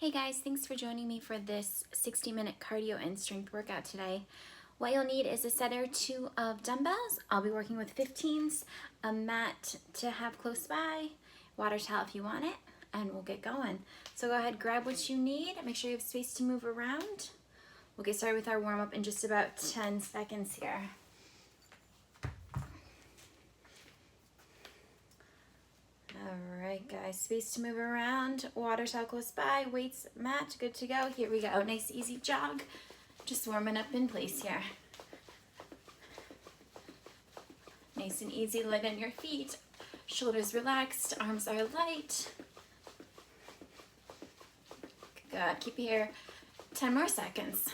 Hey guys, thanks for joining me for this 60-minute cardio and strength workout today. What you'll need is a set or two of dumbbells. I'll be working with 15s, a mat to have close by, water towel if you want it, and we'll get going. So go ahead, grab what you need. Make sure you have space to move around. We'll get started with our warm-up in just about 10 seconds here. All right, guys, space to move around, water towel close by, weights, mat, good to go. Here we go, nice easy jog, just warming up in place here. Nice and easy, light on your feet, shoulders relaxed, arms are light. Good, keep it here, 10 more seconds.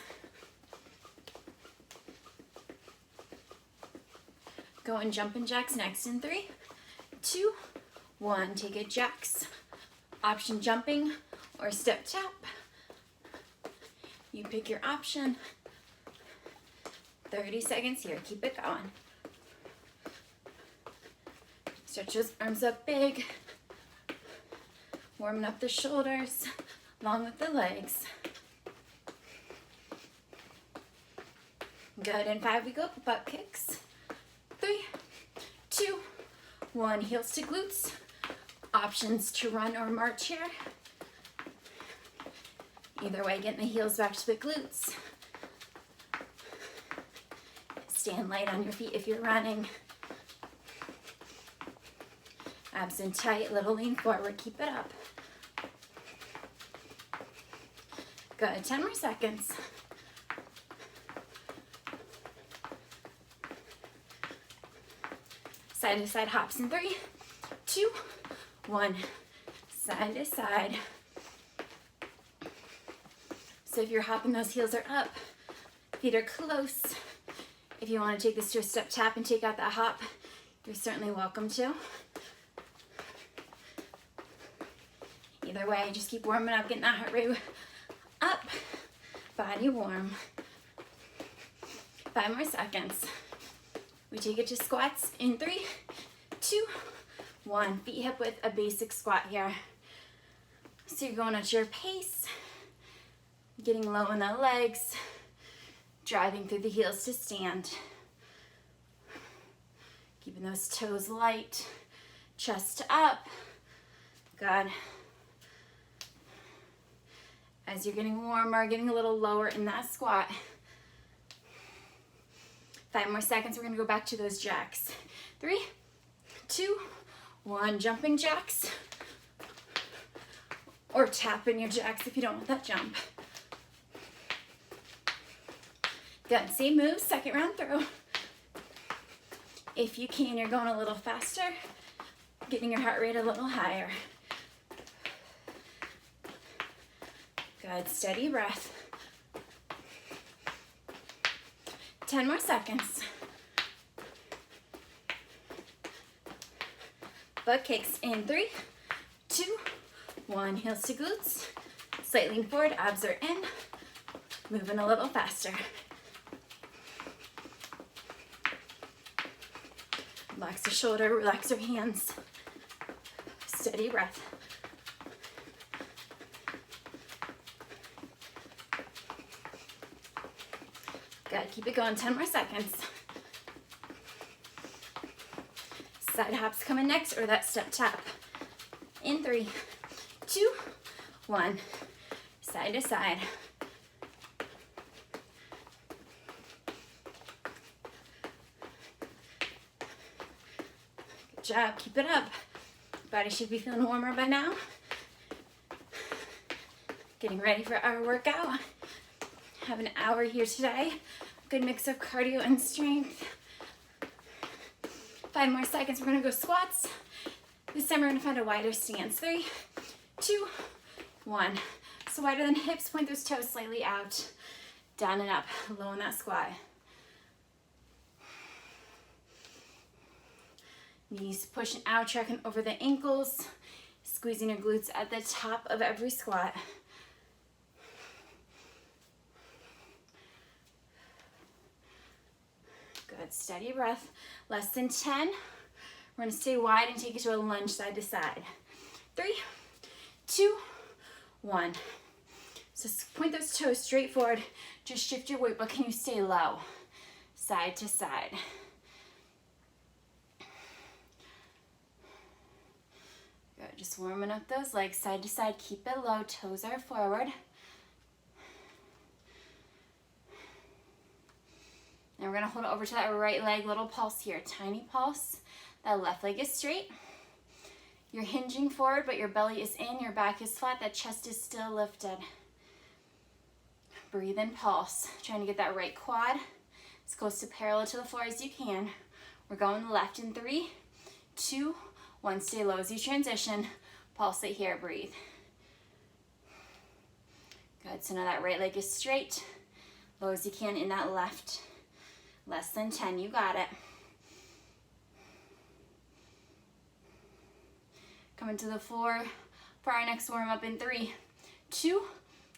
Go and jumping jacks next in 3, 2, 1, take it jacks, option jumping or step tap. You pick your option. 30 seconds here, keep it going. Stretch those arms up big. Warming up the shoulders along with the legs. Good, in 5 we go, butt kicks. 3, 2, 1, heels to glutes. Options to run or march here. Either way, getting the heels back to the glutes. Stand light on your feet if you're running. Abs in tight, little lean forward, keep it up. Good, 10 more seconds. Side to side hops in 3, 2, 1, side to side. So if you're hopping, those heels are up, feet are close. If you want to take this to a step tap and take out that hop, you're certainly welcome to. Either way, just keep warming up, getting that heart rate up, body warm. 5 more seconds. We take it to squats in 3, 2, 1, feet hip width, a basic squat here. So you're going at your pace, getting low in the legs, driving through the heels to stand. Keeping those toes light, chest up. Good. As you're getting warmer, getting a little lower in that squat. 5 more seconds, we're gonna go back to those jacks. 3, 2, 1, jumping jacks, or tapping your jacks if you don't want that jump. Good, same moves, second round through. If you can, you're going a little faster, getting your heart rate a little higher. Good, steady breath. 10 more seconds. Butt kicks in 3, 2, 1, heels to glutes. Slight lean forward, abs are in. Moving a little faster. Relax the shoulder, relax your hands. Steady breath. Good, keep it going, 10 more seconds. Side hops coming next, or that step tap. In 3, 2, 1, side to side. Good job, keep it up. Body should be feeling warmer by now. Getting ready for our workout. Have an hour here today. Good mix of cardio and strength. 5 more seconds, we're gonna go squats. This time we're gonna find a wider stance. 3, 2, 1. So wider than hips, point those toes slightly out. Down and up, low in that squat. Knees pushing out, tracking over the ankles. Squeezing your glutes at the top of every squat. Good, steady breath. Less than 10. We're gonna stay wide and take it to a lunge side to side. 3, 2, 1. So point those toes straight forward. Just shift your weight, but can you stay low? Side to side. Good, just warming up those legs side to side. Keep it low, toes are forward. Now we're gonna hold it over to that right leg, little pulse here, tiny pulse. That left leg is straight. You're hinging forward, but your belly is in, your back is flat, that chest is still lifted. Breathe in, pulse. Trying to get that right quad as close to parallel to the floor as you can. We're going left in 3, 2, 1. Stay low as you transition. Pulsate here, breathe. Good, so now that right leg is straight. Low as you can in that left. Less than 10, you got it. Coming to the floor for our next warm up in 3, 2,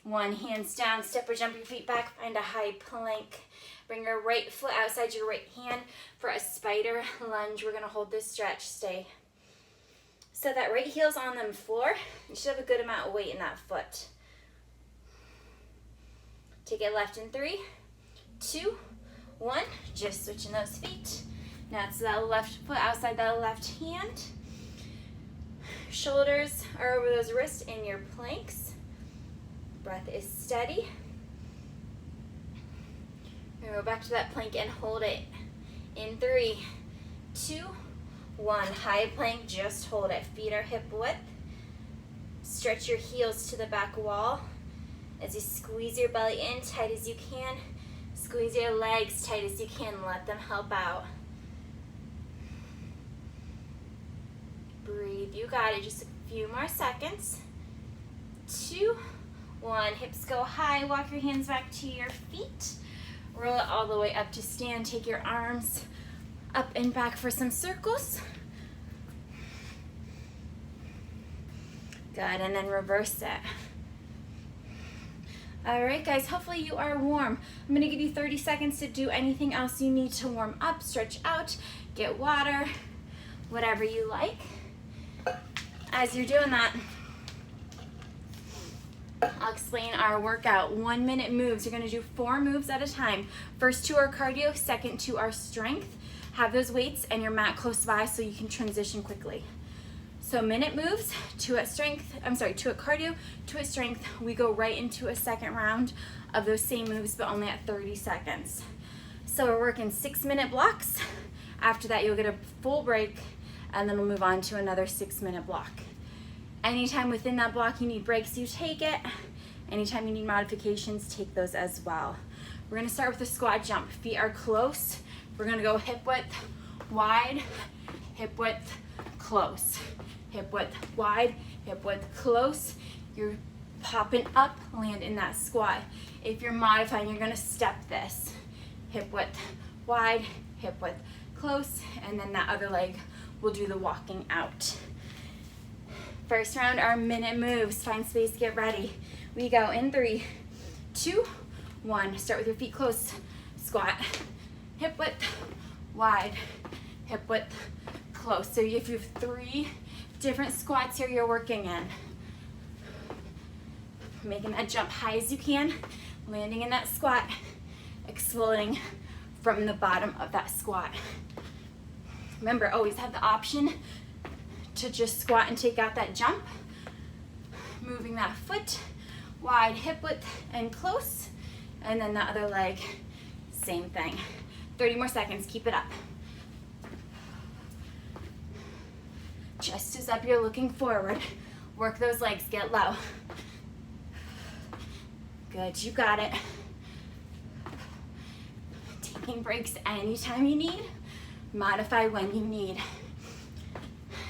1. Hands down, step or jump your feet back, find a high plank. Bring your right foot outside your right hand for a spider lunge. We're gonna hold this stretch, stay. So that right heel's on the floor. You should have a good amount of weight in that foot. Take it left in 3, 2, 1. Just switching those feet. Now it's that left foot outside that left hand. Shoulders are over those wrists in your planks. Breath is steady. We're gonna go back to that plank and hold it in 3, 2, 1. High plank, just hold it. Feet are hip width. Stretch your heels to the back wall as you squeeze your belly in tight as you can. Squeeze your legs tight as you can. Let them help out. Breathe, you got it. Just a few more seconds. 2, 1. Hips go high. Walk your hands back to your feet. Roll it all the way up to stand. Take your arms up and back for some circles. Good, and then reverse it. All right, guys, hopefully you are warm. I'm gonna give you 30 seconds to do anything else you need to warm up, stretch out, get water, whatever you like. As you're doing that, I'll explain our workout. 1 minute moves. You're gonna do 4 moves at a time. First 2 are cardio, second 2 are strength. Have those weights and your mat close by so you can transition quickly. So minute moves, 2 at cardio, 2 at strength. We go right into a second round of those same moves, but only at 30 seconds. So we're working 6-minute blocks. After that, you'll get a full break, and then we'll move on to another 6-minute block. Anytime within that block you need breaks, you take it. Anytime you need modifications, take those as well. We're gonna start with a squat jump. Feet are close. We're gonna go hip width, wide, hip width, close. Hip width, wide, hip width, close. You're popping up, land in that squat. If you're modifying, you're gonna step this. Hip width, wide, hip width, close, and then that other leg will do the walking out. First round are minute moves. Find space, get ready. We go in 3, 2, 1. Start with your feet close. Squat, hip width, wide, hip width, close. So if you have 3 different squats here you're working in. Making that jump high as you can, landing in that squat, exploding from the bottom of that squat. Remember, always have the option to just squat and take out that jump. Moving that foot, wide, hip width, and close. And then the other leg, same thing. 30 more seconds, keep it up. Chest is up, you're looking forward. Work those legs, get low. Good, you got it. Taking breaks anytime you need. Modify when you need.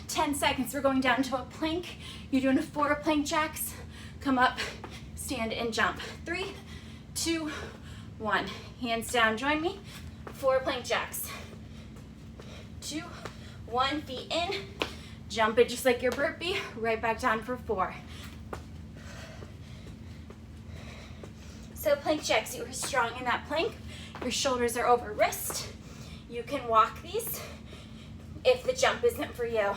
10 seconds, we're going down to a plank. You're doing 4 plank jacks. Come up, stand and jump. 3, 2, 1. Hands down, join me. 4 plank jacks. 2, 1, feet in. Jump it just like your burpee, right back down for 4. So plank jacks, you are strong in that plank. Your shoulders are over wrist. You can walk these if the jump isn't for you.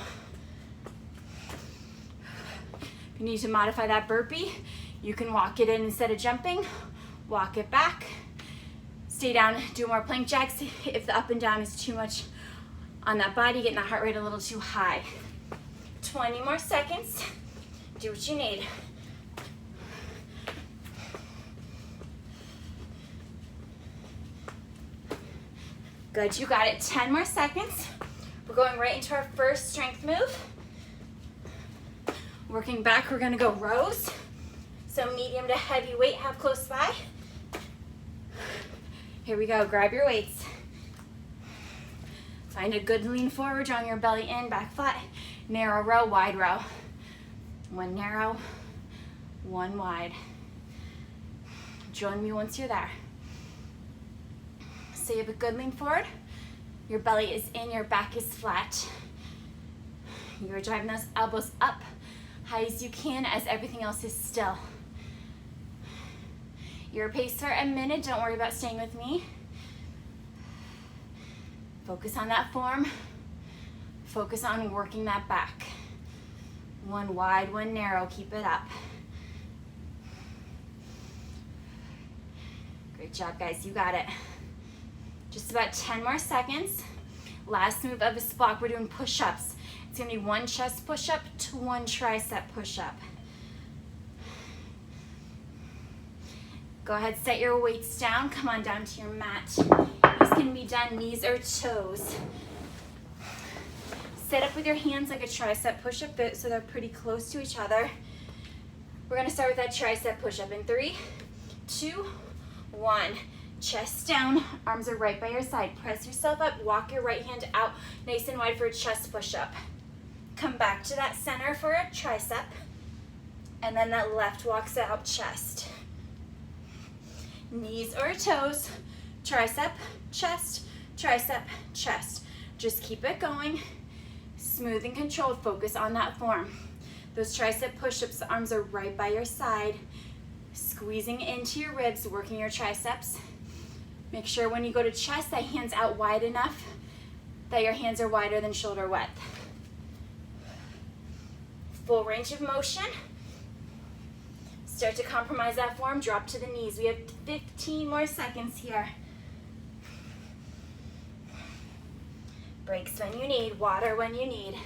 If you need to modify that burpee, You can walk it in instead of jumping, walk it back, stay down, do more plank jacks. If the up and down is too much on that body, getting that heart rate a little too high. 20 more seconds, do what you need. Good, you got it. 10 more seconds. We're going right into our first strength move. Working back, we're gonna go rows. So medium to heavy weight, have close by. Here we go, grab your weights. Find a good lean forward, drawing your belly in, back flat. Narrow row, wide row. One narrow, one wide. Join me once you're there. So you have a good lean forward, your belly is in, your back is flat. You're driving those elbows up, high as you can, as everything else is still. Your pace for a minute, don't worry about staying with me. Focus on that form. Focus on working that back. One wide, one narrow, keep it up. Great job, guys, you got it. Just about 10 more seconds. Last move of this block, we're doing push-ups. It's gonna be one chest push-up to one tricep push-up. Go ahead, set your weights down. Come on down to your mat. These can be done knees or toes. Set up with your hands like a tricep push-up so they're pretty close to each other. We're gonna start with that tricep push-up in 3, 2, 1. Chest down, arms are right by your side. Press yourself up, walk your right hand out nice and wide for a chest push-up. Come back to that center for a tricep, and then that left walks out chest. Knees or toes, tricep, chest, tricep, chest. Just keep it going, smooth and controlled, focus on that form. Those tricep push-ups, the arms are right by your side, squeezing into your ribs, working your triceps. Make sure when you go to chest, that hand's out wide enough that your hands are wider than shoulder width. Full range of motion. Start to compromise that form, drop to the knees. We have 15 more seconds here. Breaks when you need, water when you need.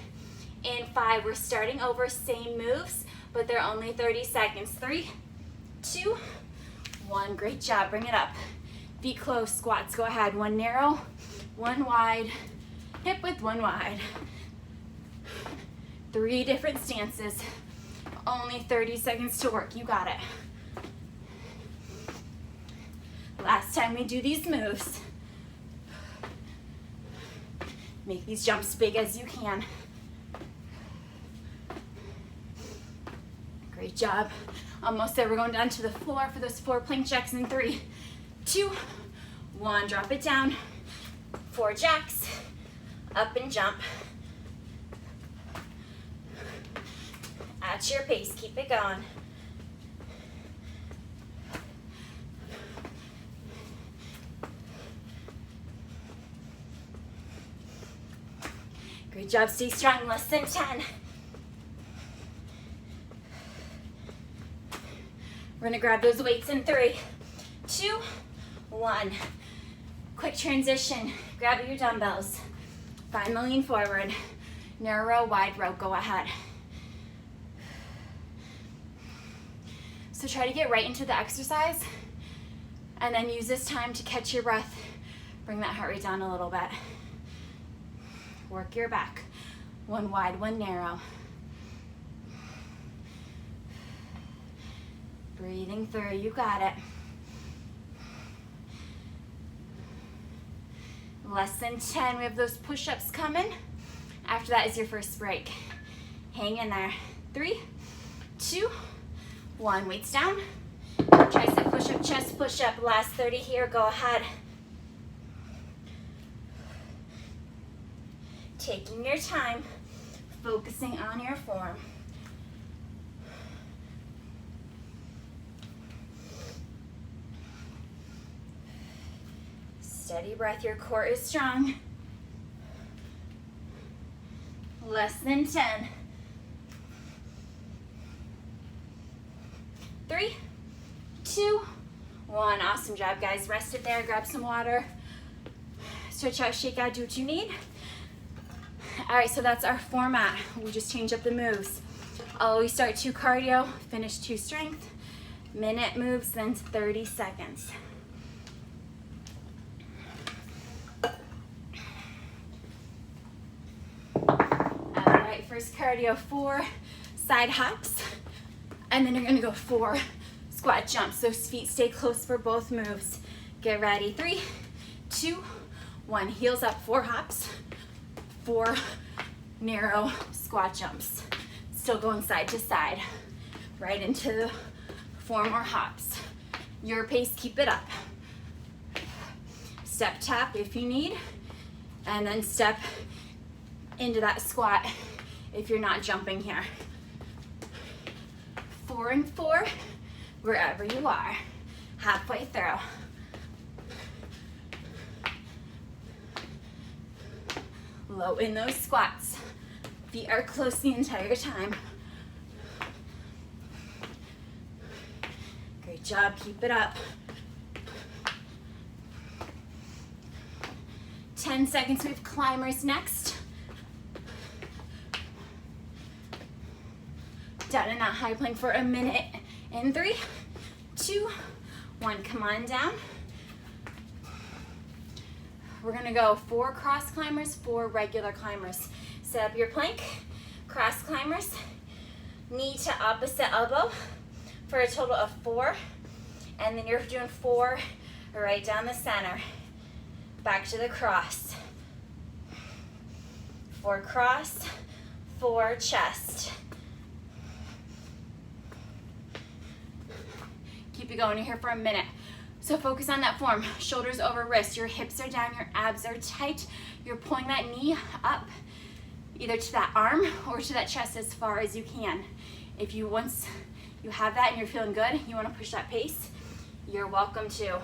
In 5, we're starting over, same moves, but they're only 30 seconds. 3, 2, 1, great job, bring it up. Feet close, squats, go ahead. One narrow, one wide, hip width, one wide. 3 different stances, only 30 seconds to work, you got it. Last time we do these moves. Make these jumps big as you can. Great job. Almost there, we're going down to the floor for those 4 plank jacks in 3, 2, 1, drop it down. 4 jacks, up and jump. At your pace, keep it going. Great job, stay strong, less than 10. We're gonna grab those weights in 3, 2, 1. Quick transition, grab your dumbbells. Find the lean forward. Narrow row, wide row, go ahead. So try to get right into the exercise and then use this time to catch your breath. Bring that heart rate down a little bit. Work your back. One wide, one narrow. Breathing through, you got it. Less than 10, we have those push-ups coming. After that is your first break. Hang in there. 3, 2, 1, weights down. Tricep push-up, chest push-up. Last 30 here, go ahead. Taking your time, focusing on your form. Steady breath, your core is strong. Less than 10. 3, 2, 1. Awesome job, guys. Rest it there, grab some water. Stretch out, shake out, do what you need. All right, so that's our format. We just change up the moves. Always start 2 cardio, finish 2 strength. Minute moves, then 30 seconds. All right, first cardio, 4 side hops. And then you're gonna go 4 squat jumps. So feet stay close for both moves. Get ready, 3, 2, 1. Heels up, 4 hops, 4 narrow squat jumps. Still going side to side, right into the 4 more hops. Your pace, keep it up. Step tap if you need, and then step into that squat if you're not jumping here. 4 and 4, wherever you are, halfway through. Low in those squats. Feet are close the entire time. Great job, keep it up. 10 seconds, we have climbers next. Down in that high plank for a minute. In 3, 2, 1, come on down. We're gonna go 4 cross climbers, 4 regular climbers. Set up your plank, cross climbers, knee to opposite elbow for a total of 4. And then you're doing 4 right down the center. Back to the cross. 4 cross, 4 chest. Keep it going, you're here for a minute. So focus on that form, shoulders over wrists, your hips are down, your abs are tight. You're pulling that knee up, either to that arm or to that chest as far as you can. If you once you have that and you're feeling good, you wanna push that pace, you're welcome to.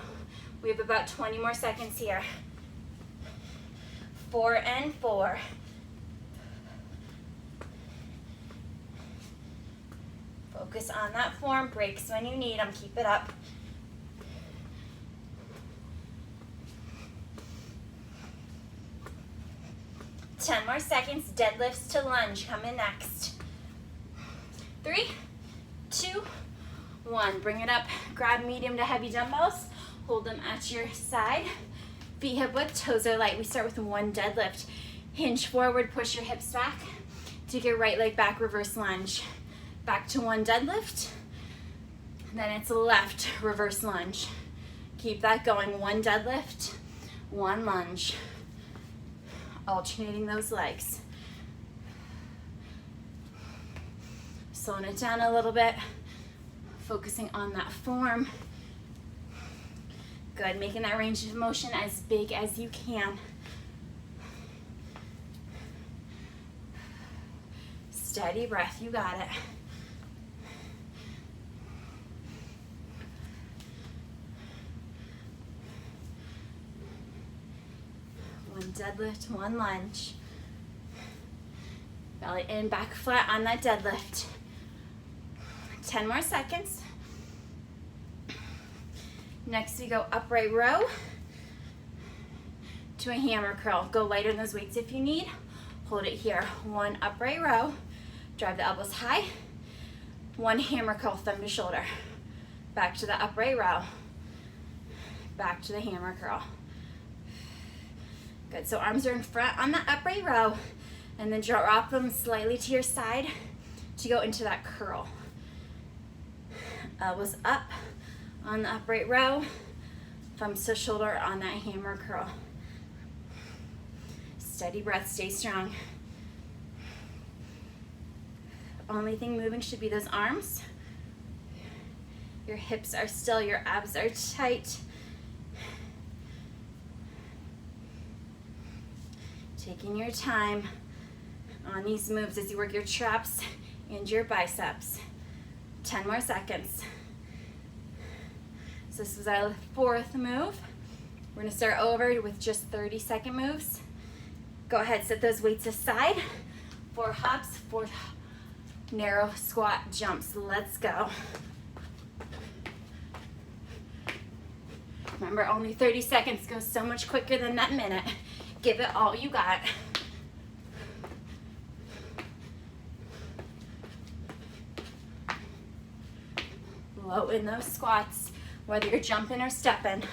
We have about 20 more seconds here. 4 and 4. Focus on that form, breaks when you need them, keep it up. Ten more seconds, deadlifts to lunge, coming next. 3, 2, 1, bring it up, grab medium to heavy dumbbells, hold them at your side, feet hip width, toes are light. We start with 1 deadlift. Hinge forward, push your hips back, take your right leg back, reverse lunge. Back to 1 deadlift, then it's left, reverse lunge. Keep that going, 1 deadlift, 1 lunge. Alternating those legs. Slowing it down a little bit, focusing on that form. Good, making that range of motion as big as you can. Steady breath, you got it. Deadlift, 1 lunge. Belly in, back flat on that deadlift. 10 more seconds. Next we go upright row to a hammer curl. Go lighter in those weights if you need. Hold it here. 1 upright row. Drive the elbows high. 1 hammer curl, thumb to shoulder. Back to the upright row. Back to the hammer curl. Good, so arms are in front on the upright row, and then drop them slightly to your side to go into that curl. Elbows up on the upright row, thumbs to shoulder on that hammer curl. Steady breath, stay strong. Only thing moving should be those arms. Your hips are still, your abs are tight. Taking your time on these moves as you work your traps and your biceps. 10 more seconds. So this is our 4th move. We're gonna start over with just 30-second moves. Go ahead, set those weights aside. 4 hops, 4 narrow squat jumps. Let's go. Remember, only 30 seconds goes so much quicker than that minute. Give it all you got. Low in those squats, whether you're jumping or stepping.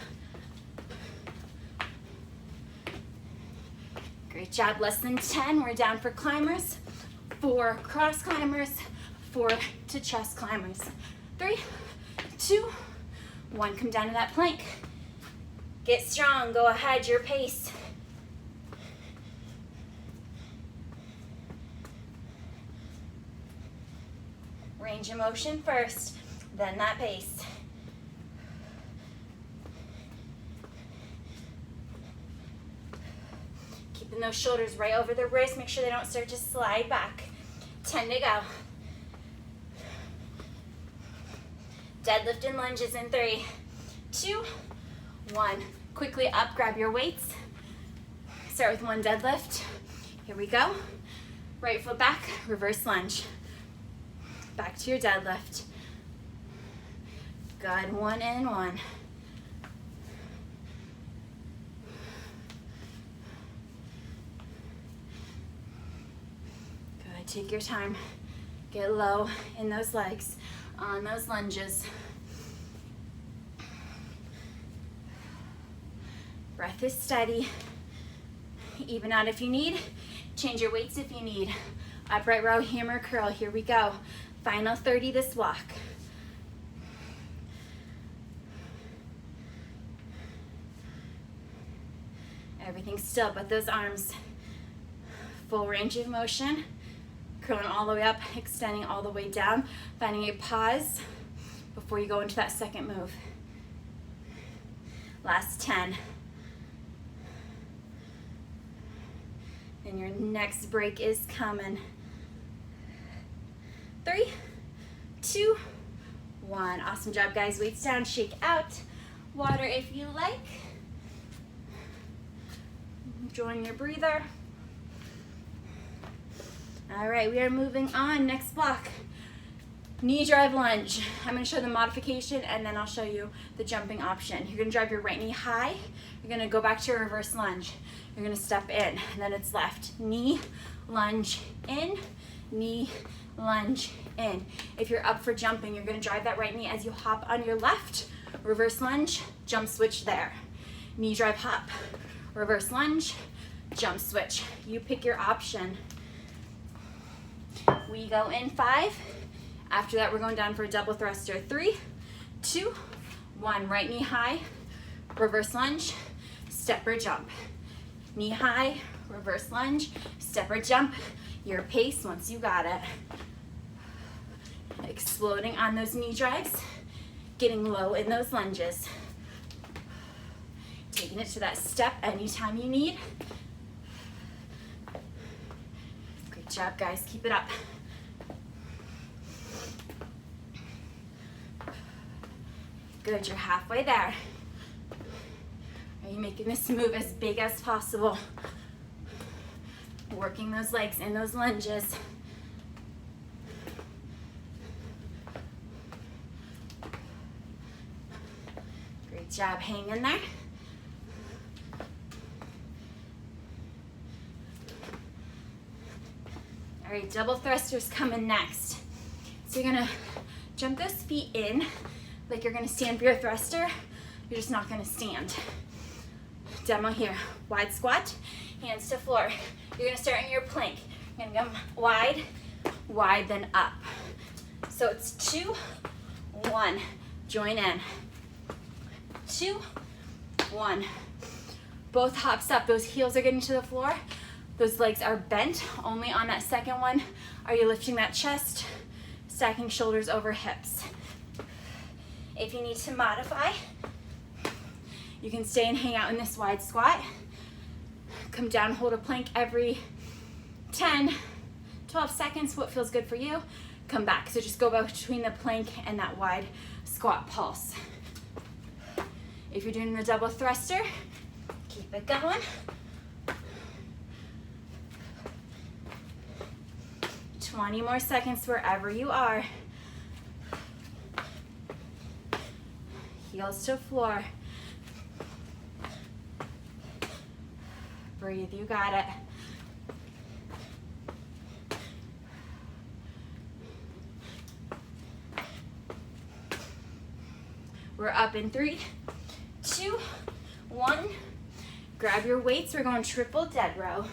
Great job, less than 10. We're down for climbers. 4 cross climbers, 4 to chest climbers. 3, 2, 1. Come down to that plank. Get strong, go ahead, your pace. Range of motion first, then that pace. Keeping those shoulders right over the wrist, make sure they don't start to slide back. 10 to go. Deadlift and lunges in 3, 2, 1. Quickly up, grab your weights. Start with 1 deadlift. Here we go. Right foot back, reverse lunge. Back to your deadlift. Good, 1 and 1. Good, take your time. Get low in those legs, on those lunges. Breath is steady. Even out if you need. Change your weights if you need. Upright row, hammer curl. Here we go. Final 30 this block. Everything's still but those arms. Full range of motion. Curling all the way up, extending all the way down. Finding a pause before you go into that second move. Last 10. And your next break is coming. 3, 2, 1. Awesome job, guys. Weights down, shake out. Water if you like. Join your breather. All right, we are moving on. Next block, knee drive lunge. I'm gonna show the modification and then I'll show you the jumping option. You're gonna drive your right knee high. You're gonna go back to your reverse lunge. You're gonna step in, and then it's left. Knee, lunge, in, knee, lunge, in. If you're up for jumping, you're gonna drive that right knee as you hop on your left, reverse lunge, jump switch there. Knee drive hop, reverse lunge, jump switch. You pick your option. We go in 5. After that, we're going down for a double thruster. 3, 2, 1. Right knee high, reverse lunge, step or jump. Knee high, reverse lunge, step or jump. Your pace once you got it. Exploding on those knee drives, getting low in those lunges. Taking it to that step anytime you need. Great job, guys. Keep it up. Good, you're halfway there. Are you making this move as big as possible? Working those legs in those lunges. Great job, hang in there. All right, double thrusters coming next. So you're gonna jump those feet in like you're gonna stand for your thruster. You're just not gonna stand. Demo here, wide squat, hands to floor. You're gonna start in your plank. You're gonna come wide, wide, then up. So it's 2, 1, join in. 2, 1. Both hops up, those heels are getting to the floor. Those legs are bent. Only on that second one are you lifting that chest, stacking shoulders over hips. If you need to modify, you can stay and hang out in this wide squat. Come down, hold a plank every 10, 12 seconds, what feels good for you. Come back, so just go between the plank and that wide squat pulse. If you're doing the double thruster, keep it going. 20 more seconds wherever you are. Heels to floor. Breathe, you got it. We're up in 3, 2, 1. Grab your weights, we're going triple dead row.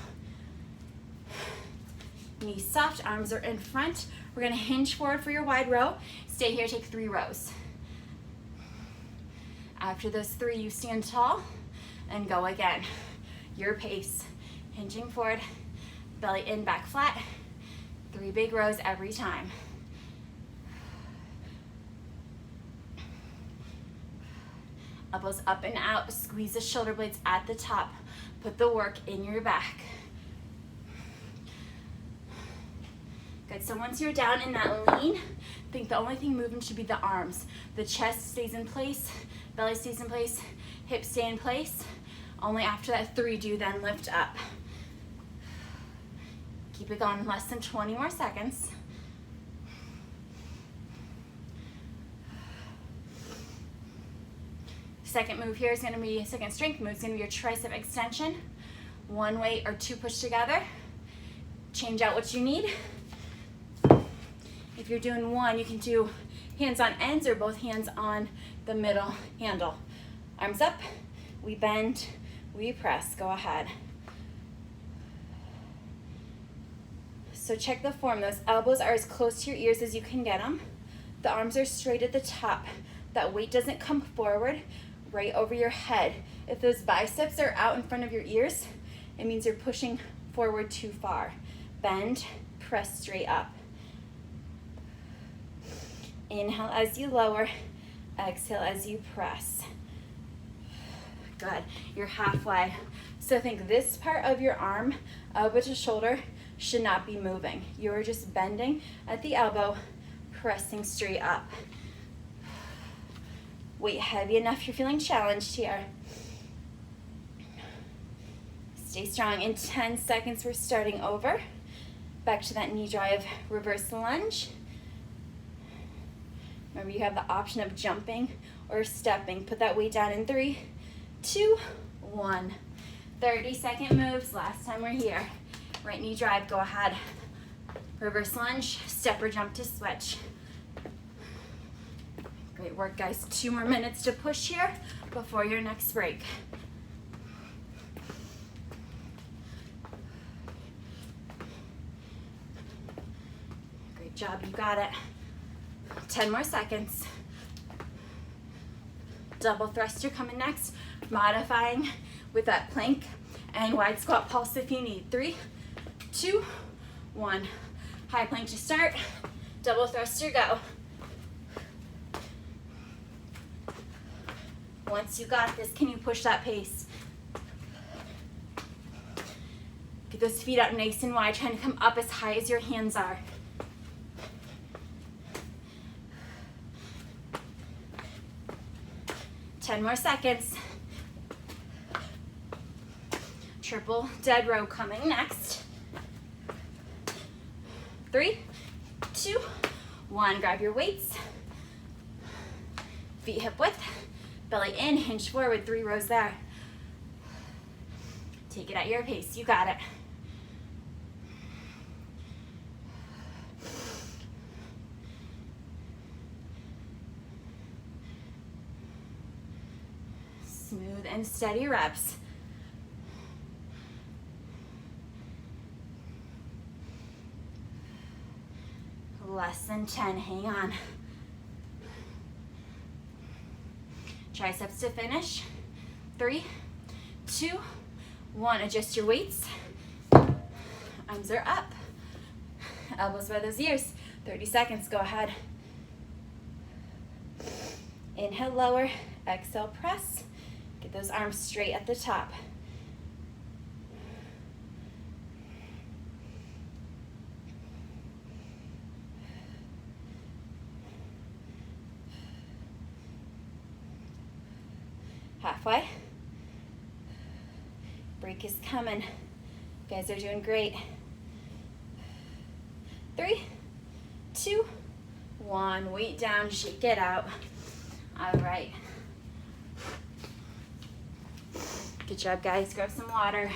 Knees soft, arms are in front. We're gonna hinge forward for your wide row. Stay here, take 3 rows. After those 3, you stand tall and go again. Your pace, hinging forward, belly in, back flat. 3 big rows every time. Elbows up and out, squeeze the shoulder blades at the top. Put the work in your back. Good, so once you're down in that lean, I think the only thing moving should be the arms. The chest stays in place, belly stays in place, hips stay in place. Only after that 3 do then lift up. Keep it going less than 20 more seconds. Second move here is gonna be, second strength move is gonna be your tricep extension. 1 weight or 2 push together. Change out what you need. If you're doing 1, you can do hands on ends or both hands on the middle handle. Arms up, we bend, we press, go ahead. So check the form, those elbows are as close to your ears as you can get them. The arms are straight at the top. That weight doesn't come forward, right over your head. If those biceps are out in front of your ears, it means you're pushing forward too far. Bend, press straight up. Inhale as you lower, exhale as you press. Good, you're halfway. So think this part of your arm, elbow to shoulder, should not be moving. You're just bending at the elbow, pressing straight up. Weight heavy enough, you're feeling challenged here. Stay strong. In 10 seconds, we're starting over. Back to that knee drive, reverse lunge. Remember, you have the option of jumping or stepping. Put that weight down in 3, 2, 1. 30-second moves, last time we're here. Right knee drive, go ahead. Reverse lunge, step or jump to switch. Great work, guys. 2 more minutes to push here before your next break. Great job, you got it. 10 more seconds. Double thruster coming next. Modifying with that plank and wide squat pulse if you need. 3, 2, 1. High plank to start. Double thruster, go. Once you got this, can you push that pace? Get those feet out nice and wide, trying to come up as high as your hands are. Ten more seconds. Triple dead row coming next. 3, 2, 1. Grab your weights. Feet hip width. Belly in, hinge forward, 3 rows there. Take it at your pace, you got it. Smooth and steady reps. Less than 10, hang on. Triceps to finish. 3, 2, 1. Adjust your weights. Arms are up. Elbows by those ears. 30 seconds, go ahead. Inhale, lower. Exhale, press. Get those arms straight at the top. Halfway. Break is coming. You guys are doing great. 3, 2, 1. Weight down, shake it out. All right. Good job, guys. Grab some water.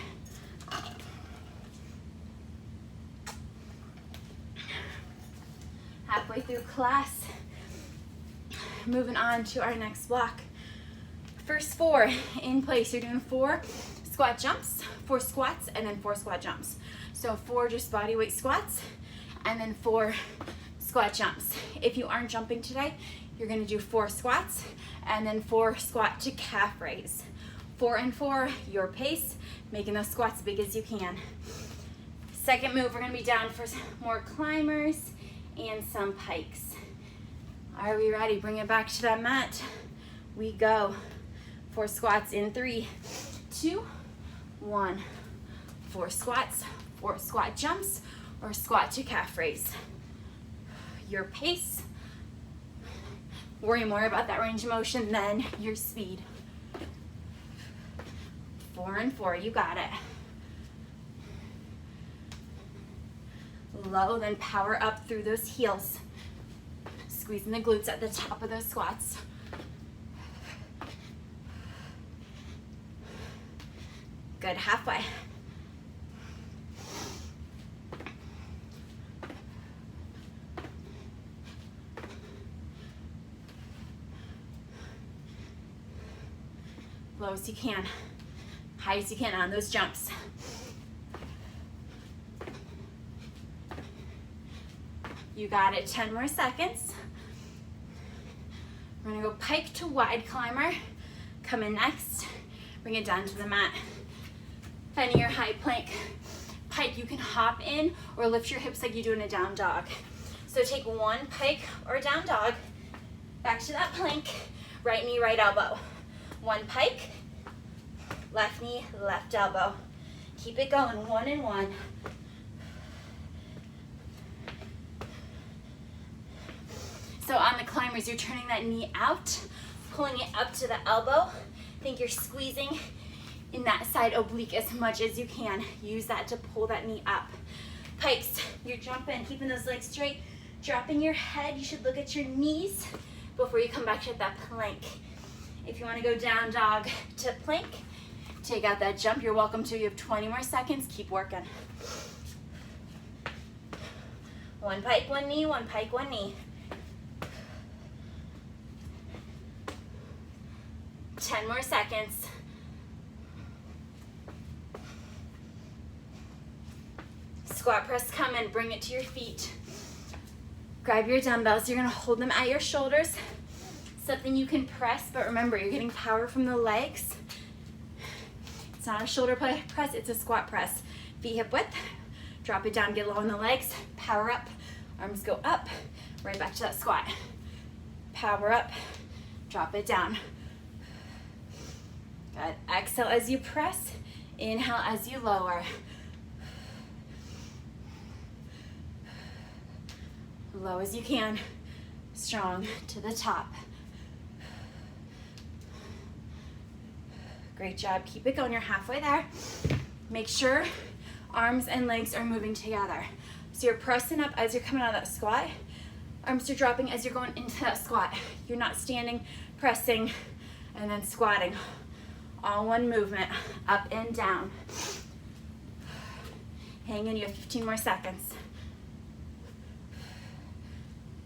Halfway through class. Moving on to our next block. First 4 in place. You're doing 4 squat jumps, 4 squats, and then 4 squat jumps. So 4 just body weight squats, and then 4 squat jumps. If you aren't jumping today, you're gonna do 4 squats, and then 4 squat to calf raise. 4 and 4, your pace, making those squats big as you can. Second move, we're gonna be down for more climbers and some pikes. Are we ready? Bring it back to that mat. We go. 4 squats in 3, 2, 1. 4 squats, 4 squat jumps, or squat to calf raise. Your pace. Worry more about that range of motion than your speed. 4 and 4, you got it. Low, then power up through those heels. Squeezing the glutes at the top of those squats. Good, halfway. Low as you can, high as you can on those jumps. You got it, 10 more seconds. We're gonna go pike to wide climber. Come in next, bring it down to the mat. Finding your high plank. Pike, you can hop in or lift your hips like you do in a down dog. So take 1 pike or down dog, back to that plank, right knee, right elbow. 1 pike, left knee, left elbow. Keep it going, 1 and 1. So on the climbers, you're turning that knee out, pulling it up to the elbow. Think you're squeezing in that side oblique as much as you can. Use that to pull that knee up. Pikes, you're jumping, keeping those legs straight, dropping your head. You should look at your knees before you come back to that plank. If you want to go down dog to plank, take out that jump. You're welcome to. You have 20 more seconds. Keep working. 1 pike, 1 knee, 1 pike, 1 knee. 10 more seconds. Squat press, come in, bring it to your feet. Grab your dumbbells. You're gonna hold them at your shoulders. Something you can press, but remember, you're getting power from the legs. It's not a shoulder press, it's a squat press. Feet hip width, drop it down, get low on the legs, power up, arms go up, right back to that squat. Power up, drop it down. Good, exhale as you press, inhale as you lower. Low as you can, strong to the top. Great job, keep it going, you're halfway there. Make sure arms and legs are moving together. So you're pressing up as you're coming out of that squat. Arms are dropping as you're going into that squat. You're not standing, pressing, and then squatting. All one movement, up and down. Hang in, you have 15 more seconds.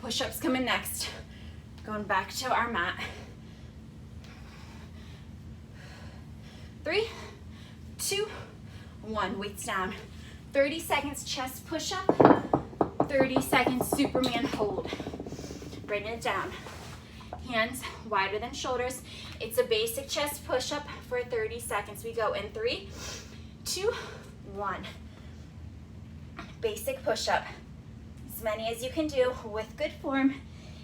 Push-ups coming next. Going back to our mat. 3, 2, 1, weights down. 30 seconds chest push-up. 30 seconds Superman hold. Bring it down. Hands wider than shoulders. It's a basic chest push-up for 30 seconds. We go in 3, 2, 1. Basic push-up. As many as you can do with good form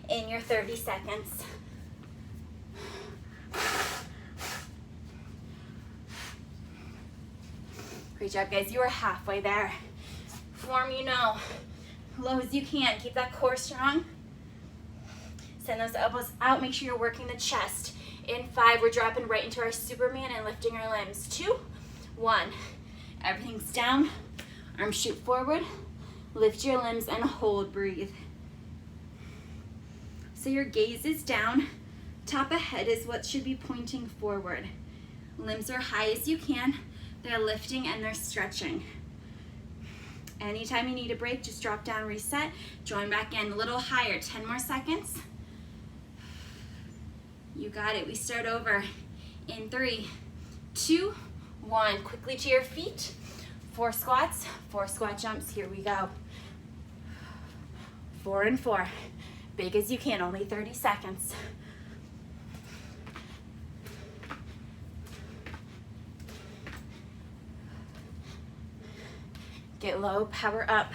in your 30 seconds. Great job, guys. You are halfway there. Form, you know, low as you can. Keep that core strong. Send those elbows out. Make sure you're working the chest. In 5, we're dropping right into our Superman and lifting our limbs. 2, 1. Everything's down. Arms shoot forward. Lift your limbs and hold, breathe. So your gaze is down. Top of head is what should be pointing forward. Limbs are high as you can. They're lifting and they're stretching. Anytime you need a break, just drop down, reset, join back in. A little higher, 10 more seconds. You got it. We start over in 3, 2, 1. Quickly to your feet. 4 squats, 4 squat jumps. Here we go. 4 and 4. Big as you can, only 30 seconds. Get low, power up.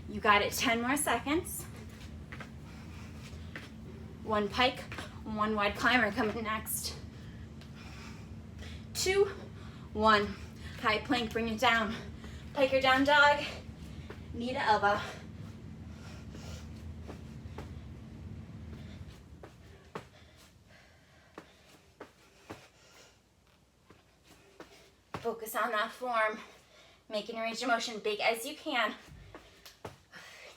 You got it, 10 more seconds. 1 pike, 1 wide climber coming next. 2, 1. High plank, bring it down. Pike or down dog, knee to elbow. Focus on that form. Making your range of motion big as you can.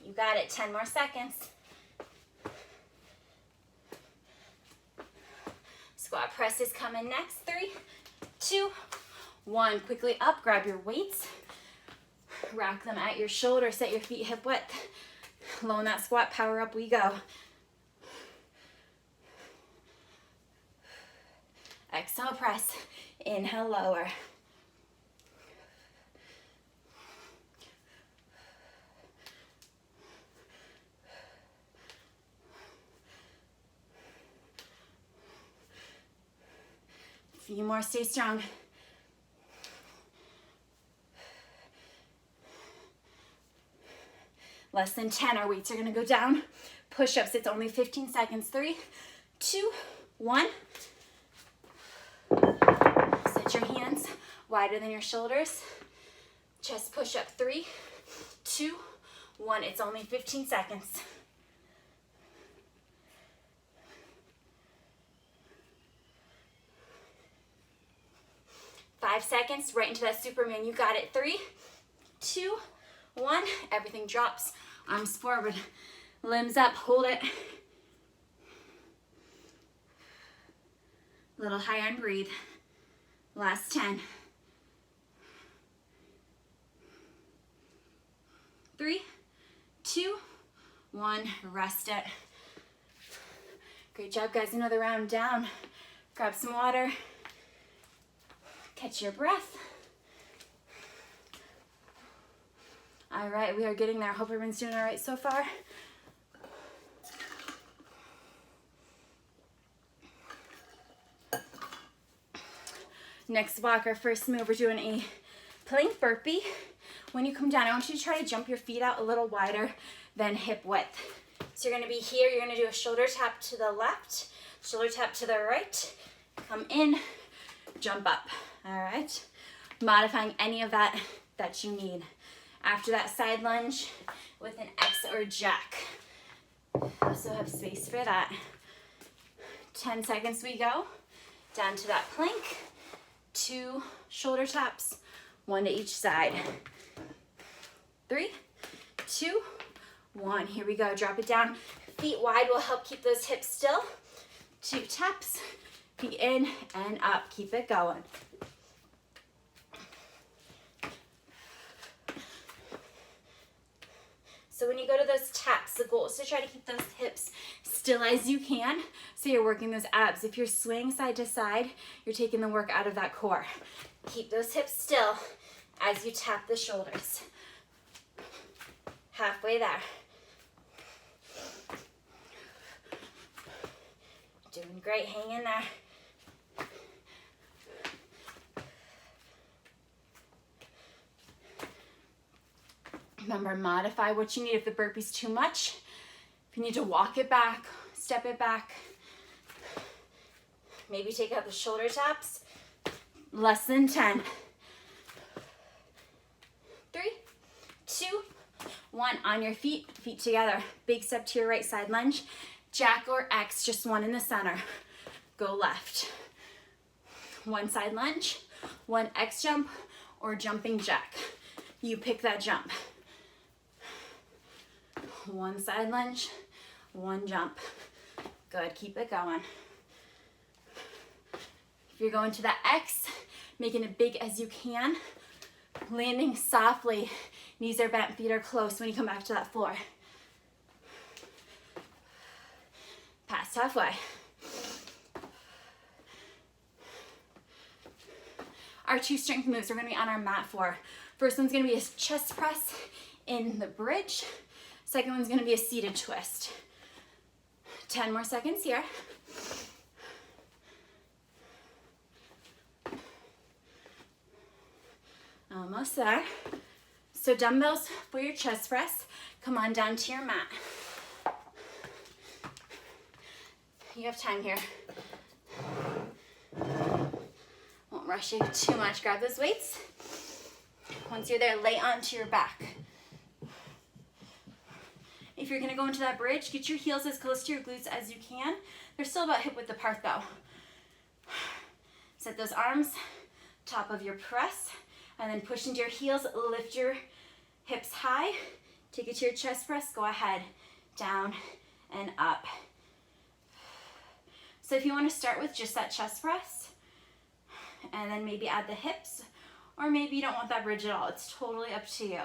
You got it, 10 more seconds. Squat press is coming next. 3, 2, 1. Quickly up, grab your weights. Rack them at your shoulder, set your feet hip width. Low in that squat, power up we go. Exhale, press. Inhale, lower. Few more, stay strong. Less than 10, our weights are gonna go down. Push-ups, it's only 15 seconds. 3, 2, 1. Set your hands wider than your shoulders. Chest push-up, 3, 2, 1. It's only 15 seconds. 5 seconds, right into that Superman. You got it. 3, 2, 1. Everything drops. Arms forward, limbs up. Hold it. Little higher and breathe. Last 10. 3, 2, 1. Rest it. Great job, guys. Another round down. Grab some water. Catch your breath. All right, we are getting there. Hope everyone's doing all right so far. Next walk, our first move, we're doing a plank burpee. When you come down, I want you to try to jump your feet out a little wider than hip width. So you're gonna be here, you're gonna do a shoulder tap to the left, shoulder tap to the right, come in, jump up. All right, modifying any of that you need. After that, side lunge with an X or jack. Also have space for that. 10 seconds we go. Down to that plank. 2 shoulder taps, 1 to each side. 3, 2, 1. Here we go, drop it down. Feet wide will help keep those hips still. 2 taps, feet in and up. Keep it going. So when you go to those taps, the goal is to try to keep those hips still as you can, so you're working those abs. If you're swaying side to side, you're taking the work out of that core. Keep those hips still as you tap the shoulders. Halfway there. Doing great, hang in there. Remember, modify what you need if the burpee's too much. If you need to walk it back, step it back. Maybe take out the shoulder taps. Less than 10. 3, 2, 1. On your feet, feet together. Big step to your right side lunge. Jack or X, just one in the center. Go left. 1 side lunge, 1 X jump, or jumping jack. You pick that jump. 1 side lunge, 1 jump. Good, keep it going. If you're going to that X, making it big as you can. Landing softly. Knees are bent, feet are close when you come back to that floor. Past halfway. Our 2 strength moves we're going to be on our mat for. First one's going to be a chest press in the bridge. Second one's going to be a seated twist. 10 more seconds here. Almost there. So dumbbells for your chest press. Come on down to your mat. You have time here. Won't rush you too much. Grab those weights. Once you're there, lay onto your back. If you're gonna go into that bridge, get your heels as close to your glutes as you can. They're still about hip width apart though. Set those arms, top of your press, and then push into your heels, lift your hips high, take it to your chest press, go ahead, down and up. So if you wanna start with just that chest press, and then maybe add the hips, or maybe you don't want that bridge at all, it's totally up to you.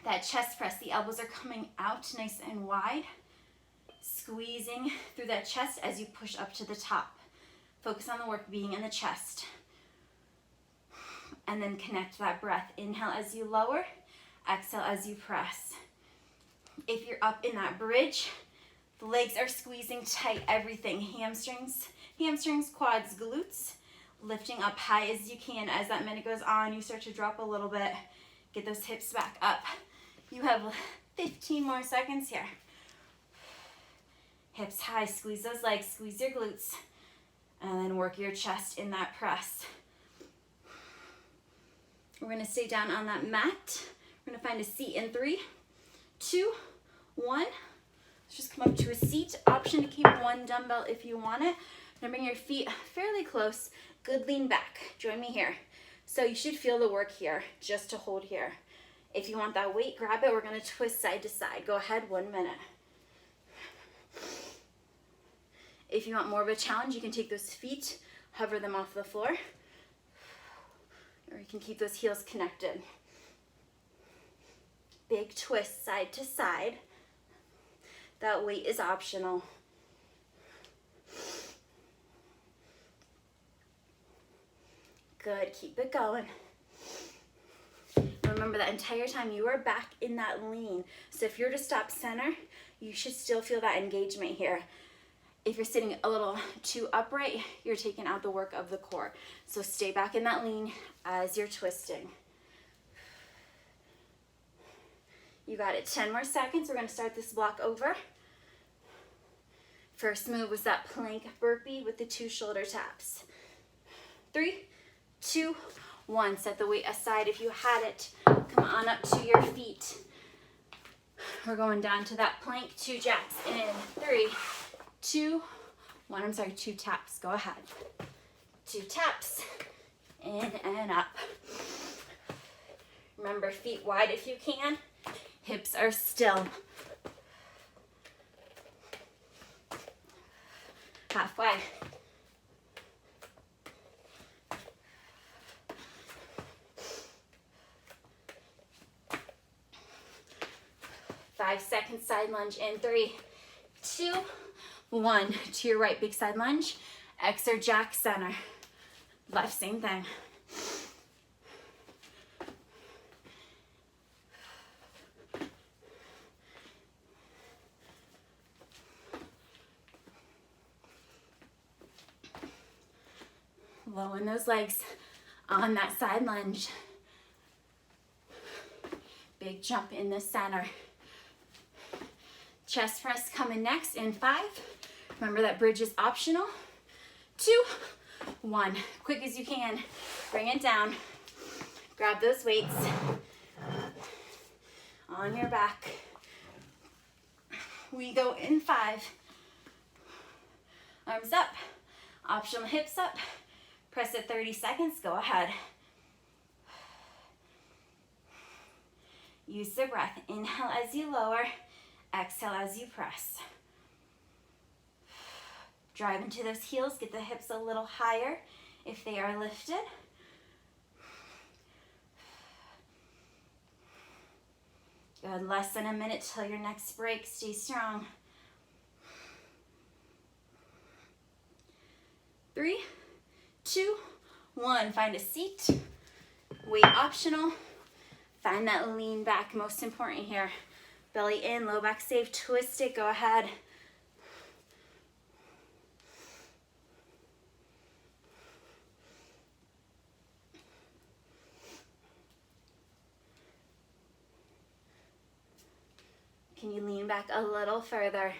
That chest press, the elbows are coming out nice and wide, squeezing through that chest as you push up to the top. Focus on the work being in the chest. And then connect that breath. Inhale as you lower, exhale as you press. If you're up in that bridge, the legs are squeezing tight, everything. Hamstrings, quads, glutes, lifting up high as you can. As that minute goes on, you start to drop a little bit. Get those hips back up. You have 15 more seconds here. Hips high, squeeze those legs, squeeze your glutes, and then work your chest in that press. We're gonna stay down on that mat. We're gonna find a seat in 3, 2, 1. Let's just come up to a seat. Option to keep one dumbbell if you want it. Now bring your feet fairly close. Good lean back. Join me here. So you should feel the work here, just to hold here. If you want that weight, grab it. We're gonna twist side to side. Go ahead, 1 minute. If you want more of a challenge, you can take those feet, hover them off the floor, or you can keep those heels connected. Big twist side to side. That weight is optional. Good, keep it going. Remember that entire time you are back in that lean. So if you're to stop center, you should still feel that engagement here. If you're sitting a little too upright, you're taking out the work of the core. So stay back in that lean as you're twisting. You got it, 10 more seconds. We're gonna start this block over. First move was that plank burpee with the 2 shoulder taps. 3, 2, 1. Set the weight aside if you had it. Come on up to your feet. We're going down to that plank, 2 jacks in 3, 2, 1. I'm sorry, 2 taps. Go ahead. 2 taps. In and up. Remember, feet wide if you can. Hips are still. Halfway. Five seconds, side lunge in 3, 2, 1. To your right, big side lunge. X or jack center. Left, same thing. Low in those legs on that side lunge. Big jump in the center. Chest press coming next in 5. Remember that bridge is optional. 2, 1. Quick as you can. Bring it down. Grab those weights on your back. We go in 5. Arms up. Optional hips up. Press it 30 seconds. Go ahead. Use the breath. Inhale as you lower. Exhale as you press. Drive into those heels. Get the hips a little higher if they are lifted. Good, less than a minute till your next break. Stay strong. 3, 2, 1. Find a seat. Weight optional. Find that lean back, most important here. Belly in, low back safe, twist it, go ahead. Can you lean back a little further?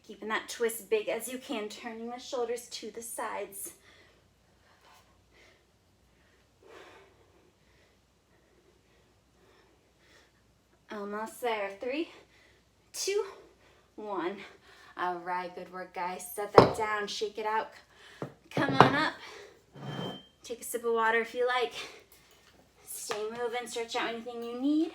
Keeping that twist big as you can, turning the shoulders to the sides. Almost there. 3, 2, 1. All right, good work, guys. Set that down, shake it out. Come on up. Take a sip of water if you like. Stay moving, stretch out anything you need.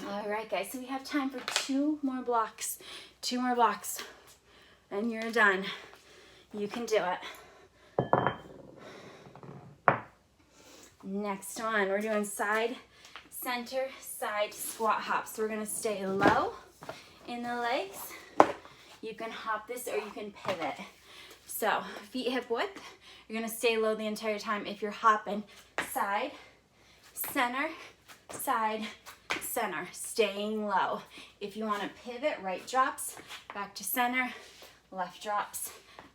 All right, guys, so we have time for 2 more blocks. 2 more blocks, and you're done. You can do it. Next one, we're doing side, center, side squat hops. So we're gonna stay low in the legs. You can hop this or you can pivot. So feet hip width, you're gonna stay low the entire time. If you're hopping side, center, side, center, staying low. If you wanna pivot, right drops, back to center, left drops,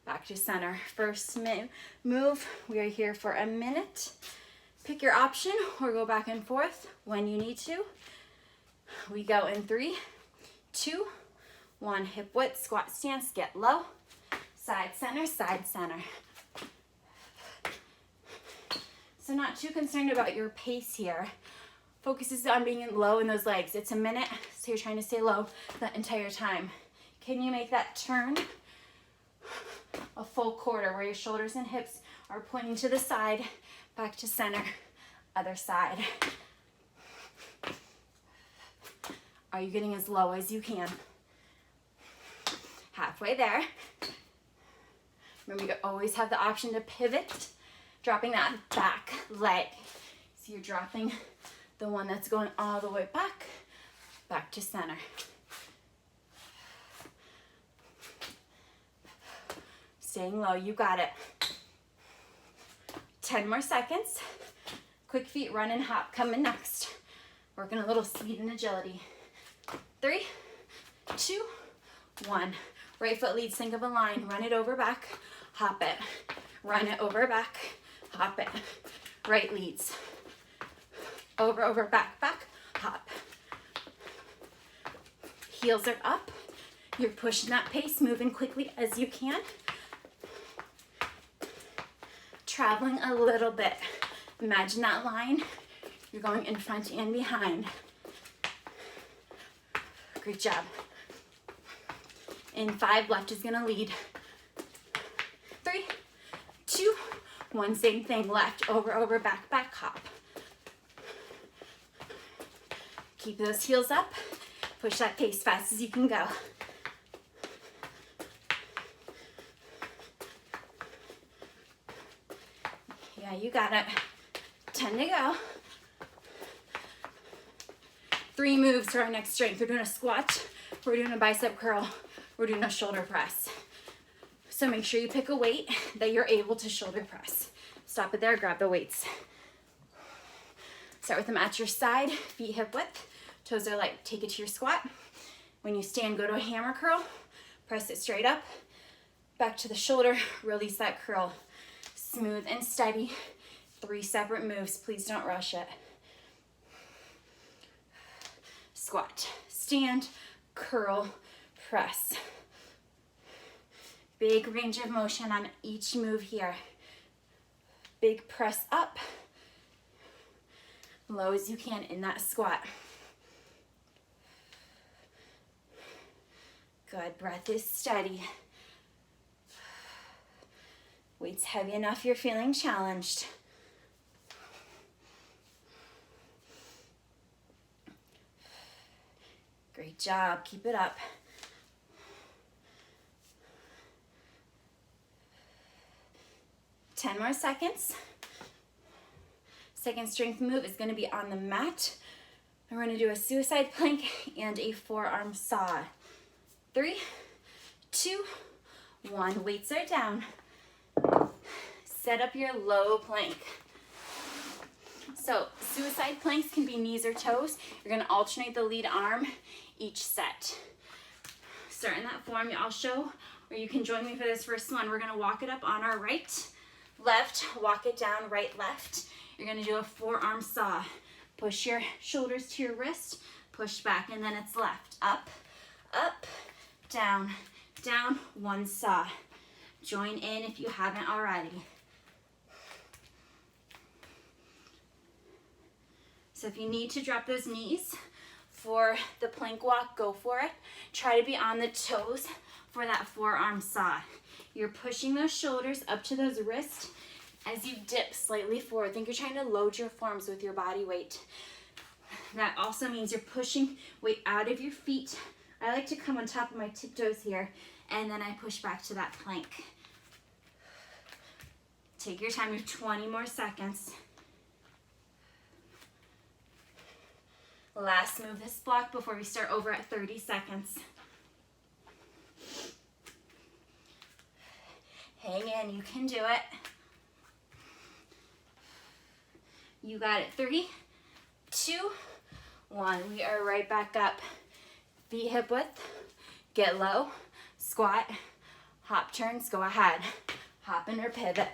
back to center. First move, we are here for a minute. Pick your option or go back and forth when you need to. We go in 3, 2, 1. Hip width, squat stance, get low. Side, center, side, center. So not too concerned about your pace here. Focuses on being low in those legs. It's a minute, so you're trying to stay low the entire time. Can you make that turn a full quarter where your shoulders and hips are pointing to the side, back to center, other side? Are you getting as low as you can? Halfway there. Remember, you always have the option to pivot, dropping that back leg. So you're dropping the one that's going all the way back to center. Staying low, you got it. 10 more seconds. Quick feet, run and hop, coming next. Working a little speed and agility. 3, 2, 1. Right foot leads, think of a line. Run it over back, hop it. Run it over back, hop it. Right leads. Over, back, hop. Heels are up. You're pushing that pace, moving quickly as you can. Traveling a little bit. Imagine that line. You're going in front and behind. Great job. In 5, left is gonna lead. 3, 2, 1, same thing. Left, over, back, hop. Keep those heels up. Push that pace fast as you can go. Yeah, you got it. 10 to go. 3 moves to our next strength. We're doing a squat, we're doing a bicep curl, we're doing a shoulder press. So make sure you pick a weight that you're able to shoulder press. Stop it there, grab the weights. Start with them at your side, feet hip width, toes are light. Take it to your squat. When you stand, go to a hammer curl, press it straight up, back to the shoulder, release that curl. Smooth and steady. 3 separate moves, please don't rush it. Squat, stand, curl, press. Big range of motion on each move here. Big press up, low as you can in that squat. Good, breath is steady. Weight's heavy enough you're feeling challenged. Great job, keep it up. 10 more seconds. Second strength move is going to be on the mat. And we're going to do a suicide plank and a forearm saw. 3, 2, 1. Weights are down. Set up your low plank. So suicide planks can be knees or toes. You're going to alternate the lead arm each set. Start in that form I'll show, or you can join me for this first one. We're going to walk it up on our right, left, walk it down, right, left. You're going to do a forearm saw. Push your shoulders to your wrist, push back, and then it's left. Up, up, down, down, one saw. Join in if you haven't already. So if you need to drop those knees for the plank walk, go for it. Try to be on the toes for that forearm saw. You're pushing those shoulders up to those wrists as you dip slightly forward. Think you're trying to load your forearms with your body weight. That also means you're pushing weight out of your feet. I like to come on top of my tiptoes here, and then I push back to that plank. Take your time, you have 20 more seconds. Last move this block before we start over at 30 seconds. Hang in, you can do it. You got it. 3, 2, 1. We are right back up. Feet hip width, get low, squat, hop turns, go ahead. Hop in or pivot,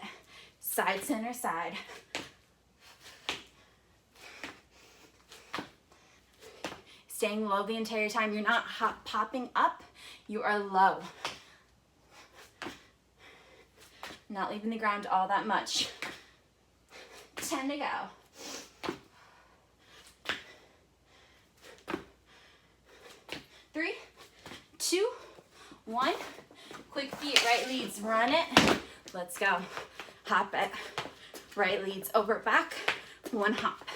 side, center, side. Staying low the entire time. You're not popping up, you are low. Not leaving the ground all that much. 10 to go. 3, 2, 1. Quick feet, right leads, run it. Let's go. Hop it. Right leads over back, one hop.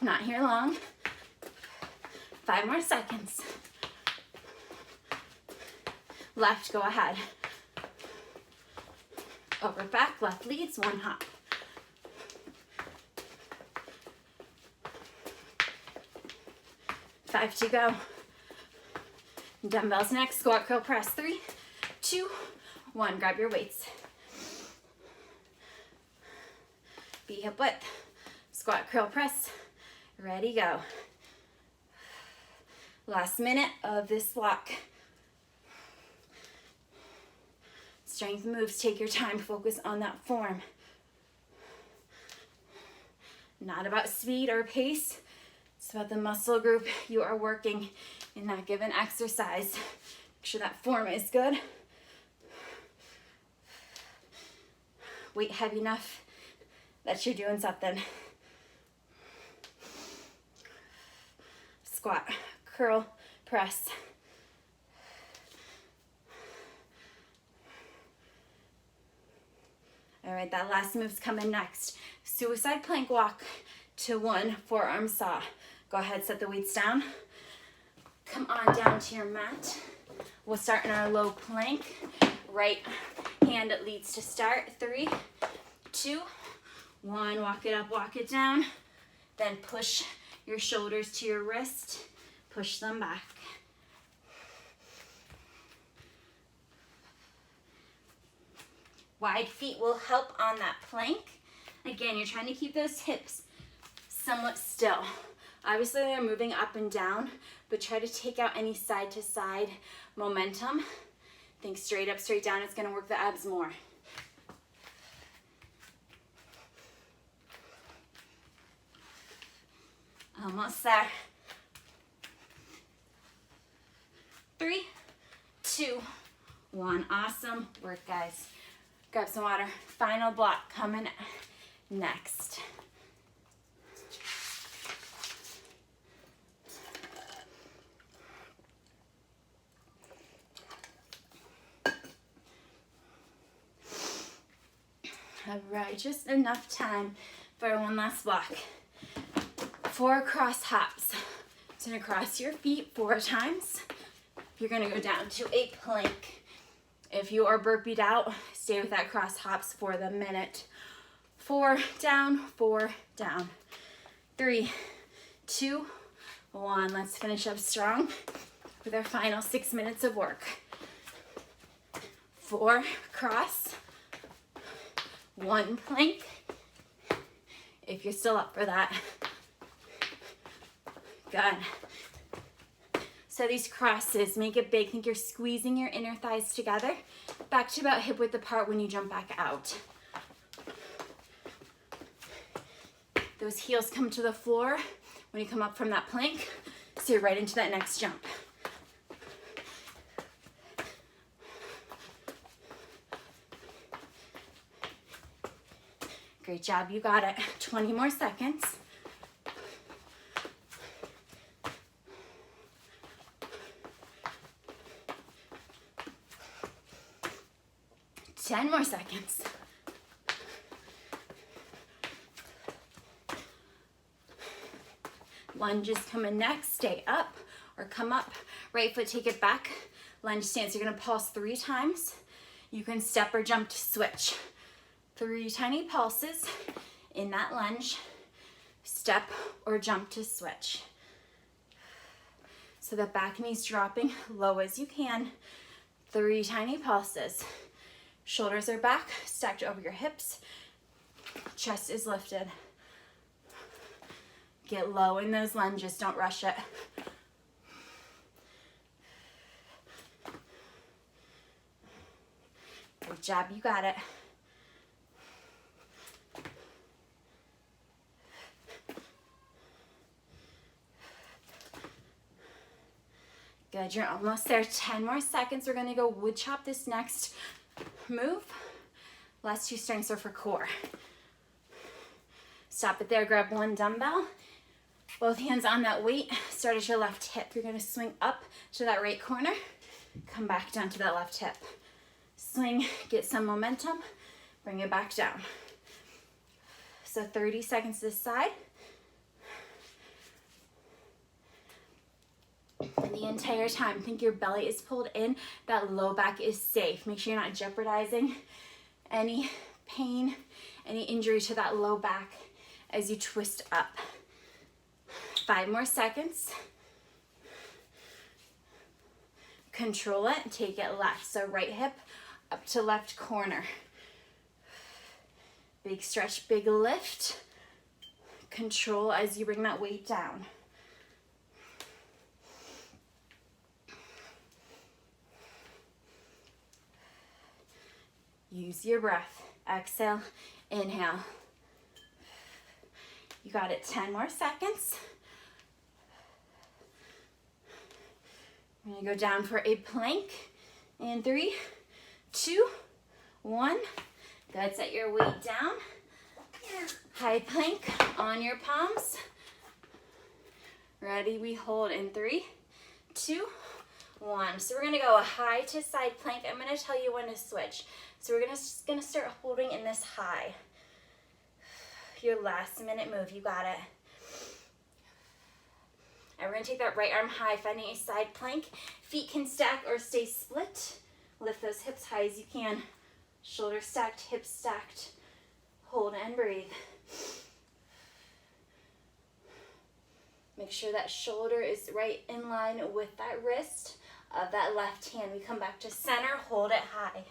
Not here long. 5 more seconds. Left, go ahead. Over back, left leads, one hop. Five to go. Dumbbells next, squat, curl, press. 3, 2, 1. Grab your weights. Feet hip width. Squat, curl, press. Ready, go. Last minute of this block. Strength moves, take your time, focus on that form. Not about speed or pace, it's about the muscle group you are working in that given exercise. Make sure that form is good. Weight heavy enough that you're doing something. Squat, curl, press. All right, that last move's coming next. Suicide plank walk to one forearm saw. Go ahead, set the weights down. Come on down to your mat. We'll start in our low plank. Right hand leads to start. 3, 2, 1. Walk it up, walk it down. Then push your shoulders to your wrist. Push them back. Wide feet will help on that plank. Again, you're trying to keep those hips somewhat still. Obviously, they're moving up and down, but try to take out any side to side momentum. Think straight up, straight down. It's going to work the abs more. Almost there. 3, 2, 1. Awesome work, guys. Grab some water. Final block coming next. All right, just enough time for one last block. 4 cross hops. So you're gonna cross your feet 4 times. you're gonna go down to a plank. If you are burpeed out, stay with that cross hops for the minute. 4 down, 4 down. 3, 2, 1. Let's finish up strong with our final 6 minutes of work. 4 cross, 1 plank. If you're still up for that. Good. So these crosses, make it big. Think you're squeezing your inner thighs together. Back to about hip width apart when you jump back out. Those heels come to the floor when you come up from that plank, so you're right into that next jump. Great job, you got it. 20 more seconds. Ten more seconds. Lunges coming next. Stay up or come up. Right foot, take it back. Lunge stance. You're gonna pulse 3 times. You can step or jump to switch. 3 tiny pulses in that lunge. Step or jump to switch. So the back knee's dropping low as you can. 3 tiny pulses. Shoulders are back, stacked over your hips. Chest is lifted. Get low in those lunges, don't rush it. Good job, you got it. Good, you're almost there. 10 more seconds. We're gonna go wood chop this next move. Last 2 strengths are for core. Stop it there, grab 1 dumbbell. Both hands on that weight. Start at your left hip. You're gonna swing up to that right corner. Come back down to that left hip. Swing, get some momentum, bring it back down. So 30 seconds this side. And the entire time, think your belly is pulled in, that low back is safe. Make sure you're not jeopardizing any pain, any injury to that low back as you twist up. 5 more seconds. Control it, take it left. So right hip up to left corner. Big stretch, big lift. Control as you bring that weight down. Use your breath. Exhale, inhale. You got it. 10 more seconds. We're gonna go down for a plank in 3, 2, 1. Good, set your weight down. High plank on your palms. Ready, we hold in 3, 2, 1. So we're gonna go a high to side plank. I'm gonna tell you when to switch. So we're gonna start holding in this high. Your last minute move, you got it. And we're gonna take that right arm high, finding a side plank. Feet can stack or stay split. Lift those hips high as you can. Shoulders stacked, hips stacked. Hold and breathe. Make sure that shoulder is right in line with that wrist of that left hand. We come back to center, hold it high.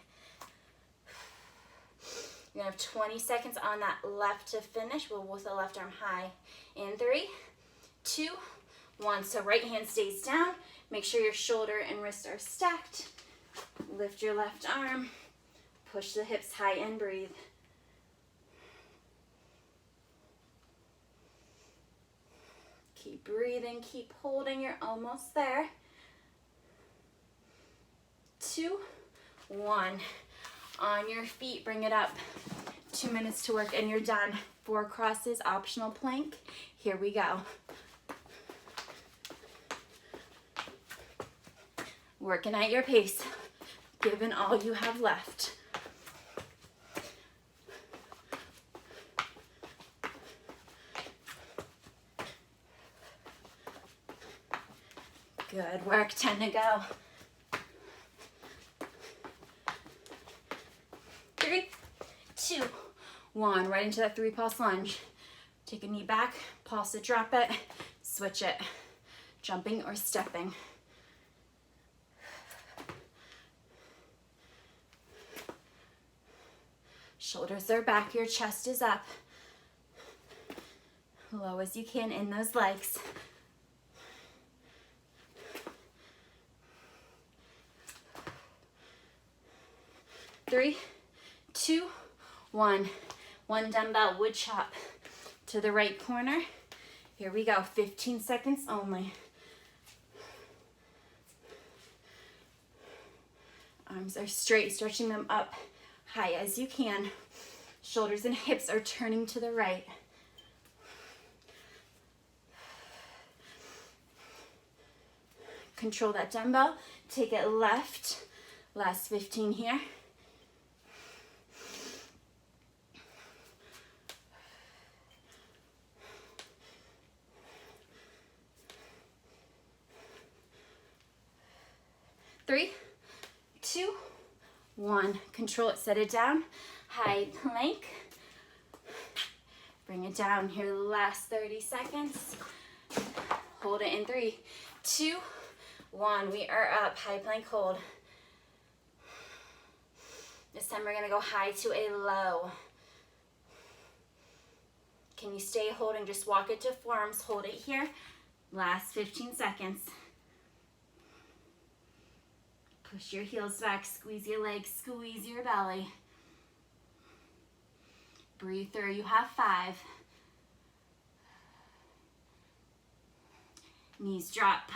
You're gonna have 20 seconds on that left to finish. We'll with the left arm high. In 3, 2, 1. So right hand stays down. Make sure your shoulder and wrist are stacked. Lift your left arm. Push the hips high and breathe. Keep breathing, keep holding. You're almost there. 2, 1. On your feet, bring it up. 2 minutes to work and you're done. 4 crosses, optional plank. Here we go. Working at your pace, given all you have left. Good work, 10 to go. 2, 1. Right into that 3 pulse lunge. Take a knee back, pulse it, drop it, switch it. Jumping or stepping. Shoulders are back, your chest is up. Low as you can in those legs. Three, 2, 1. 1 dumbbell wood chop to the right corner. Here we go, 15 seconds only. Arms are straight, stretching them up high as you can. Shoulders and hips are turning to the right. Control that dumbbell, take it left. Last 15 here. Three, 2, 1. Control it, set it down. High plank. Bring it down here, last 30 seconds. Hold it in 3, 2, 1. We are up, high plank hold. This time we're gonna go high to a low. Can you stay holding? Just walk it to forearms, hold it here. Last 15 seconds. Push your heels back, squeeze your legs, squeeze your belly. Breathe through, you have 5. Knees drop.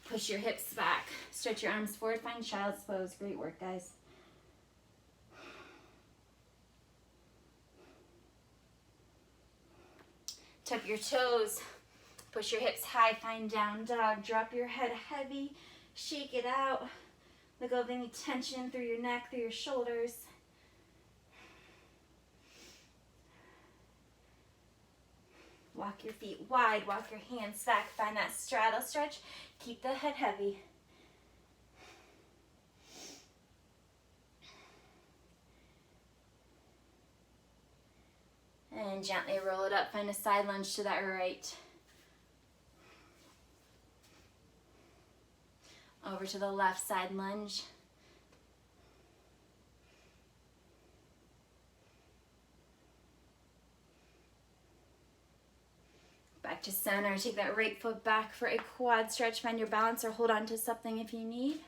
Push your hips back. Stretch your arms forward, find child's pose. Great work, guys. Tuck your toes. Push your hips high, find down dog. Drop your head heavy, shake it out. Let go of any tension through your neck, through your shoulders. Walk your feet wide, walk your hands back, find that straddle stretch. Keep the head heavy. And gently roll it up, find a side lunge to that right. Over to the left side lunge. Back to center, take that right foot back for a quad stretch. Find your balance or hold on to something if you need.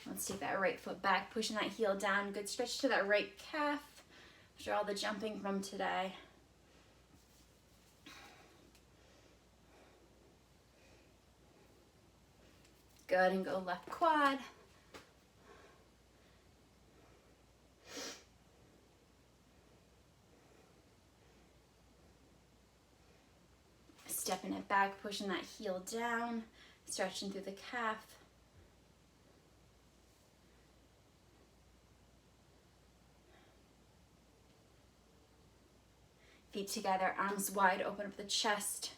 Let's take that right foot back, pushing that heel down. Good stretch to that right calf after all the jumping from today. Good, and go left quad. Stepping it back, pushing that heel down, stretching through the calf. Feet together, arms wide, open up the chest.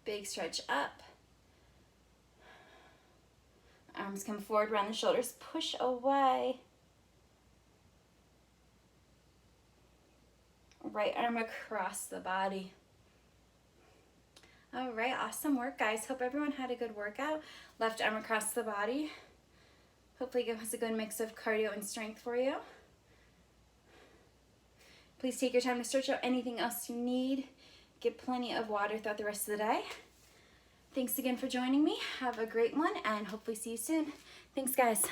Big stretch up. Arms come forward, round the shoulders, push away. Right arm across the body. All right, awesome work, guys. Hope everyone had a good workout. Left arm across the body. Hopefully it was a good mix of cardio and strength for you. Please take your time to stretch out anything else you need. Get plenty of water throughout the rest of the day. Thanks again for joining me. Have a great one and hopefully see you soon. Thanks, guys.